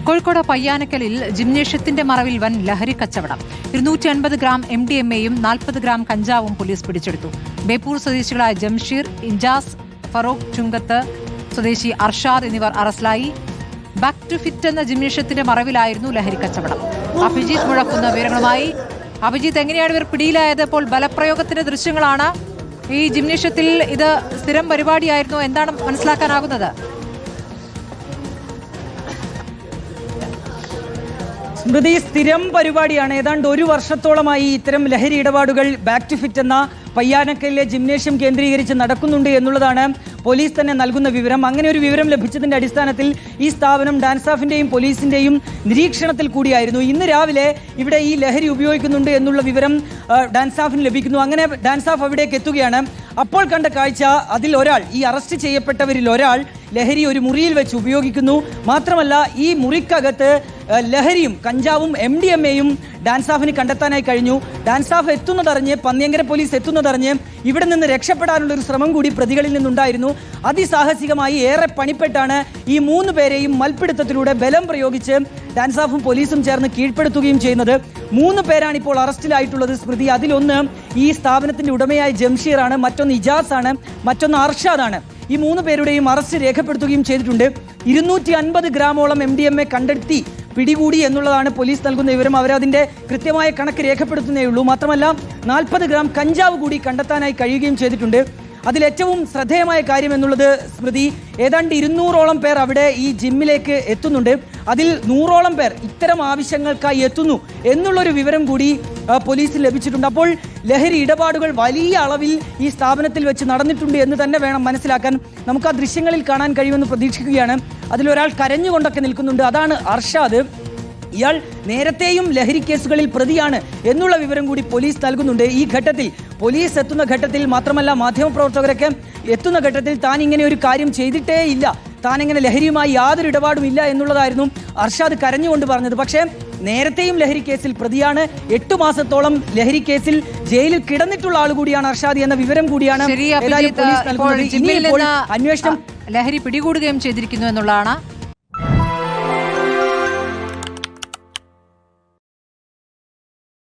കോഴിക്കോട് പയ്യാനക്കലിൽ ജിംനേഷ്യത്തിന്റെ മറവിൽ വൻ ലഹരി കച്ചവടം. 250 ഗ്രാം MDMA-യും 40 ഗ്രാം കഞ്ചാവും പോലീസ് പിടിച്ചെടുത്തു. ബേപ്പൂർ സ്വദേശികളായ ജംഷീർ, ഇൻജാസ്, ഫറൂഖ് ചുങ്കത്ത് സ്വദേശി അർഷാദ് എന്നിവർ അറസ്റ്റിലായി. ബാക്ക് ടു ഫിറ്റ് എന്ന ജിംനേഷ്യത്തിന്റെ മറവിലായിരുന്നു ലഹരി കച്ചവടം. അഭിജിത്ത് മുഴക്കുന്ന വിവരങ്ങളുമായി. അഭിജിത്ത്, എങ്ങനെയാണ് ഇവർ പിടിയിലായത്? ഇപ്പോൾ ബലപ്രയോഗത്തിന്റെ ദൃശ്യങ്ങളാണ്. ഈ ജിംനേഷ്യത്തിൽ ഇത് സ്ഥിരം പരിപാടിയായിരുന്നു, എന്താണ് മനസ്സിലാക്കാനാകുന്നത്? സ്മൃതി, സ്ഥിരം പരിപാടിയാണ്. ഏതാണ്ട് 1 വർഷത്തോളമായി ഇത്തരം ലഹരി ഇടപാടുകൾ ബാക്ക് ടു ഫിറ്റ് എന്ന പയ്യാനക്കലിലെ ജിംനേഷ്യം കേന്ദ്രീകരിച്ച് നടക്കുന്നുണ്ട് എന്നുള്ളതാണ് പോലീസ് തന്നെ നൽകുന്ന വിവരം. അങ്ങനെ ഒരു വിവരം ലഭിച്ചതിന്റെ അടിസ്ഥാനത്തിൽ ഈ സ്ഥാപനം ഡാൻസാഫിന്റെയും പോലീസിന്റെയും നിരീക്ഷണത്തിൽ കൂടിയായിരുന്നു. ഇന്ന് രാവിലെ ഇവിടെ ഈ ലഹരി ഉപയോഗിക്കുന്നുണ്ട് എന്നുള്ള വിവരം ഡാൻസാഫിന് ലഭിക്കുന്നു. അങ്ങനെ ഡാൻസാഫ് അവിടേക്ക് എത്തുകയാണ്. അപ്പോൾ കണ്ട കാഴ്ച, അതിൽ ഒരാൾ, ഈ അറസ്റ്റ് ചെയ്യപ്പെട്ടവരിൽ ഒരാൾ ലഹരി ഒരു മുറിയിൽ വെച്ച് ഉപയോഗിക്കുന്നു. മാത്രമല്ല, ഈ മുറിക്കകത്ത് ലഹരിയും കഞ്ചാവും MDMA-യും ഡാൻസാഫിന് കണ്ടെത്താനായി കഴിഞ്ഞു. ഡാൻസാഫ് എത്തുന്നതറിഞ്ഞ്, പന്നിയങ്കര പോലീസ് എത്തുന്നതറിഞ്ഞ് ഇവിടെ നിന്ന് രക്ഷപ്പെടാനുള്ള ഒരു ശ്രമം കൂടി പ്രതികളിൽ നിന്നുണ്ടായിരുന്നു. അതിസാഹസികമായി ഏറെ പണിപ്പെട്ടാണ് ഈ 3 പേരെയും മൽപ്പിടുത്തത്തിലൂടെ ബലം പ്രയോഗിച്ച് ഡാൻസാഫും പോലീസും ചേർന്ന് കീഴ്പ്പെടുത്തുകയും ചെയ്യുന്നത്. 3 പേരാണ് ഇപ്പോൾ അറസ്റ്റിലായിട്ടുള്ളത്. സ്മൃതി, അതിലൊന്ന് ഈ സ്ഥാപനത്തിന്റെ ഉടമയായ ജംഷീറാണ്, മറ്റൊന്ന് ഇജാസ് ആണ്, മറ്റൊന്ന് അർഷാദാണ്. ഈ 3 പേരുടെയും അറസ്റ്റ് രേഖപ്പെടുത്തുകയും ചെയ്തിട്ടുണ്ട്. 250 ഗ്രാമോളം MDMA കണ്ടെത്തി പിടികൂടി എന്നുള്ളതാണ് പോലീസ് നൽകുന്ന വിവരം. അവരതിൻ്റെ കൃത്യമായ കണക്ക് രേഖപ്പെടുത്തുന്നേ ഉള്ളൂ. മാത്രമല്ല, 40 ഗ്രാം കഞ്ചാവ് കൂടി കണ്ടെത്താനായി കഴിയുകയും ചെയ്തിട്ടുണ്ട്. അതിലേറ്റവും ശ്രദ്ധേയമായ കാര്യം എന്നുള്ളത് സ്മൃതി, ഏതാണ്ട് 200ഓളം പേർ അവിടെ ഈ ജിമ്മിലേക്ക് എത്തുന്നുണ്ട്. അതിൽ 100ഓളം പേർ ഇത്തരം ആവശ്യങ്ങൾക്കായി എത്തുന്നു എന്നുള്ളൊരു വിവരം കൂടി പോലീസിന് ലഭിച്ചിട്ടുണ്ട്. അപ്പോൾ ലഹരി ഇടപാടുകൾ വലിയ അളവിൽ ഈ സ്ഥാപനത്തിൽ വെച്ച് നടന്നിട്ടുണ്ട് എന്ന് തന്നെ വേണം മനസ്സിലാക്കാൻ. നമുക്ക് ആ ദൃശ്യങ്ങളിൽ കാണാൻ കഴിയുമെന്ന് പ്രതീക്ഷിക്കുകയാണ്. അതിലൊരാൾ കരഞ്ഞുകൊണ്ടൊക്കെ നിൽക്കുന്നുണ്ട്. അതാണ് അർഷാദ്. ഇയാൾ നേരത്തെയും ലഹരി കേസുകളിൽ പ്രതിയാണ് എന്നുള്ള വിവരം കൂടി പോലീസ് നൽകുന്നുണ്ട്. ഈ ഘട്ടത്തിൽ, പോലീസ് എത്തുന്ന ഘട്ടത്തിൽ, മാത്രമല്ല മാധ്യമപ്രവർത്തകരൊക്കെ എത്തുന്ന ഘട്ടത്തിൽ, താൻ ഇങ്ങനെ ഒരു കാര്യം ചെയ്തിട്ടേ ഇല്ല, താൻ ഇങ്ങനെ ലഹരിയുമായി യാതൊരു ഇടപാടും ഇല്ല എന്നുള്ളതായിരുന്നു അർഷാദ് കരഞ്ഞുകൊണ്ട് പറഞ്ഞത്. പക്ഷേ നേരത്തെയും ലഹരി കേസിൽ പ്രതിയാണ്. 8 മാസത്തോളം ലഹരി കേസിൽ ജയിലിൽ കിടന്നിട്ടുള്ള ആൾ കൂടിയാണ് അർഷാദ് എന്ന വിവരം കൂടിയാണ് പോലീസ് നൽകുന്നത്. അന്വേഷണം ലഹരി പിടികൂടുകയും ചെയ്തിരിക്കുന്നു എന്നുള്ളതാണ്